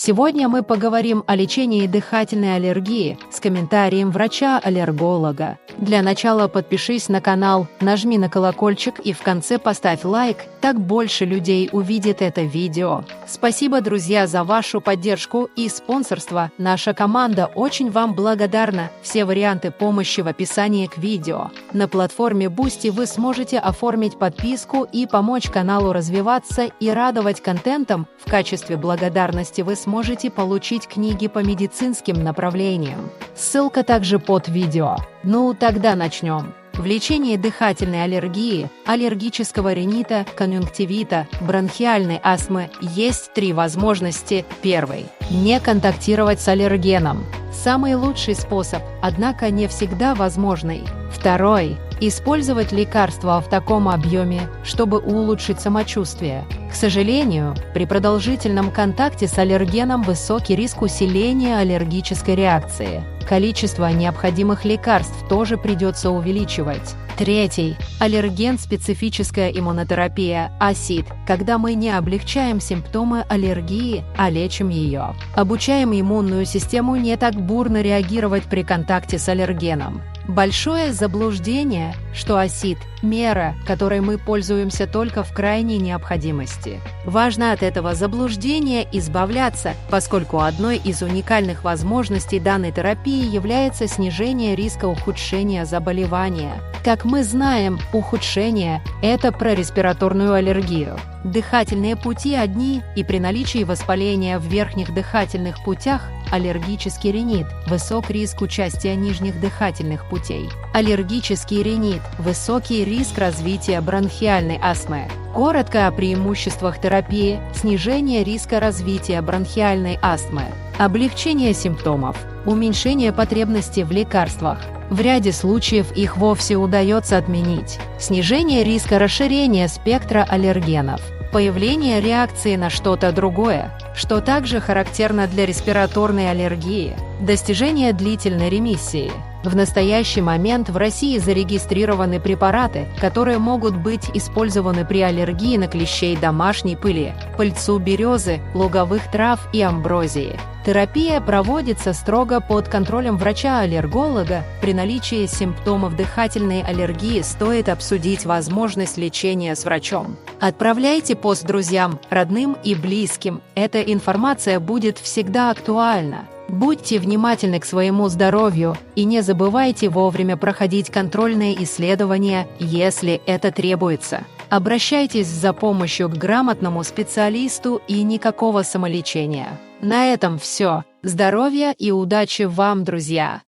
Сегодня мы поговорим о лечении дыхательной аллергии с комментарием врача-аллерголога. Для начала подпишись на канал, нажми на колокольчик и в конце поставь лайк, так больше людей увидит это видео. Спасибо, друзья, за вашу поддержку и спонсорство. Наша команда очень вам благодарна. Все варианты помощи в описании к видео. На платформе Boosty вы сможете оформить подписку и помочь каналу развиваться и радовать контентом. В качестве благодарности вы сможете получить книги по медицинским направлениям. Ссылка также под видео. Ну, тогда начнем. В лечении дыхательной аллергии, аллергического ринита, конъюнктивита, бронхиальной астмы есть 3 возможности. Первый – не контактировать с аллергеном. Самый лучший способ, однако не всегда возможный. Второй – использовать лекарства в таком объеме, чтобы улучшить самочувствие. К сожалению, при продолжительном контакте с аллергеном высокий риск усиления аллергической реакции. Количество необходимых лекарств тоже придется увеличивать. Третий – аллерген-специфическая иммунотерапия, АСИД, когда мы не облегчаем симптомы аллергии, а лечим ее. Обучаем иммунную систему не так бурно реагировать при контакте с аллергеном. Большое заблуждение, что АСИД – мера, которой мы пользуемся только в крайней необходимости. Важно от этого заблуждения избавляться, поскольку одной из уникальных возможностей данной терапии является снижение риска ухудшения заболевания. Как мы знаем, ухудшение – это про респираторную аллергию. Дыхательные пути одни, и при наличии воспаления в верхних дыхательных путях аллергический ринит – высок риск участия нижних дыхательных путей. Аллергический ринит – высокий риск развития бронхиальной астмы. Коротко о преимуществах терапии: снижение риска развития бронхиальной астмы, облегчение симптомов, уменьшение потребности в лекарствах. В ряде случаев их вовсе удается отменить. Снижение риска расширения спектра аллергенов. Появление реакции на что-то другое, что также характерно для респираторной аллергии. Достижение длительной ремиссии. В настоящий момент в России зарегистрированы препараты, которые могут быть использованы при аллергии на клещей домашней пыли, пыльцу березы, луговых трав и амброзии. Терапия проводится строго под контролем врача-аллерголога. При наличии симптомов дыхательной аллергии стоит обсудить возможность лечения с врачом. Отправляйте пост друзьям, родным и близким. Эта информация будет всегда актуальна. Будьте внимательны к своему здоровью и не забывайте вовремя проходить контрольные исследования, если это требуется. Обращайтесь за помощью к грамотному специалисту и никакого самолечения. На этом все. Здоровья и удачи вам, друзья!